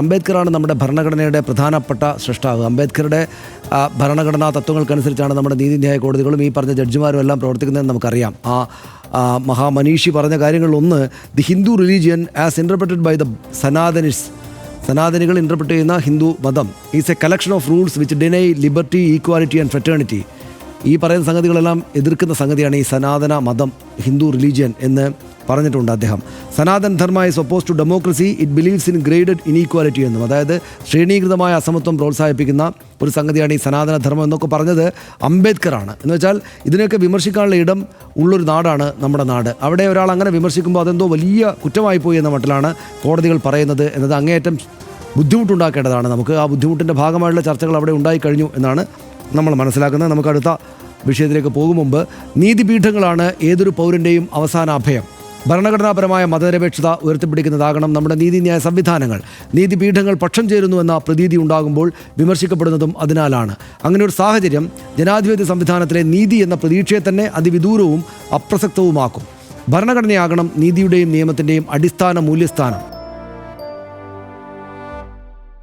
അംബേദ്കറാണ് നമ്മുടെ ഭരണഘടനയുടെ പ്രധാനപ്പെട്ട സൃഷ്ടാവ്. അംബേദ്കറുടെ ഭരണഘടനാ തത്വങ്ങൾക്കനുസരിച്ചാണ് നമ്മുടെ നീതിന്യായ കോടതികളും ഈ പറഞ്ഞ ജഡ്ജിമാരും എല്ലാം പ്രവർത്തിക്കുന്നതെന്ന് നമുക്കറിയാം. മഹാമനീഷി പറഞ്ഞ കാര്യങ്ങളിലൊന്ന്, the Hindu religion as interpreted by the സനാതനികൾ ഇൻ്റർപ്രറ്റ് ചെയ്യുന്ന ഹിന്ദു മതം is a collection of rules which deny liberty, equality and fraternity. ഈ പറയുന്ന സംഗതികളെല്ലാം എതിർക്കുന്ന സംഗതിയാണ് ഈ സനാതന മതം, ഹിന്ദു റിലീജിയൻ എന്ന് പറഞ്ഞിട്ടുണ്ട് അദ്ദേഹം. Sanatan Dharma is oppose to democracy, it believes in graded inequality എന്നും, അതായത് ശ്രേണീകൃതമായ അസമത്വം പ്രോത്സാഹിപ്പിക്കുന്ന ഒരു സംഗതിയാണ് ഈ സനാതന ധർമ്മം എന്നൊക്കെ പറഞ്ഞത് അംബേദ്കറാണ്. എന്ന് വെച്ചാൽ ഇതിനൊക്കെ വിമർശിക്കാനുള്ള ഇടം ഉള്ളൊരു നാടാണ് നമ്മുടെ നാട്. അവിടെ ഒരാൾ അങ്ങനെ വിമർശിക്കുമ്പോൾ അതെന്തോ വലിയ കുറ്റമായി പോയി എന്ന മട്ടിലാണ് കോടതികൾ പറയുന്നത് എന്നത് അങ്ങേയറ്റം ബുദ്ധിമുട്ടുണ്ടാക്കേണ്ടതാണ്. നമുക്ക് ആ ബുദ്ധിമുട്ടിൻ്റെ ഭാഗമായുള്ള ചർച്ചകൾ അവിടെ ഉണ്ടായിക്കഴിഞ്ഞു എന്നാണ് നമ്മൾ മനസ്സിലാക്കുന്നത്. നമുക്ക് അടുത്ത വിഷയത്തിലേക്ക് പോകും മുമ്പ്, നീതിപീഠങ്ങളാണ് ഏതൊരു പൗരൻ്റെയും അവസാന അഭയം. ഭരണഘടനാപരമായ മതനിരപേക്ഷത ഉയർത്തിപ്പിടിക്കുന്നതാകണം നമ്മുടെ നീതിന്യായ സംവിധാനങ്ങൾ. നീതിപീഠങ്ങൾ പക്ഷം ചേരുന്നുവെന്ന പ്രതീതി ഉണ്ടാകുമ്പോൾ വിമർശിക്കപ്പെടുന്നതും അതിനാലാണ്. അങ്ങനെ ഒരു സാഹചര്യം ജനാധിപത്യ സംവിധാനത്തിലെ നീതി എന്ന പ്രതീക്ഷയെ തന്നെ അതിവിദൂരവും അപ്രസക്തവുമാക്കും. ഭരണഘടനയാകണം നീതിയുടെയും നിയമത്തിൻ്റെയും അടിസ്ഥാന മൂല്യസ്ഥാനം.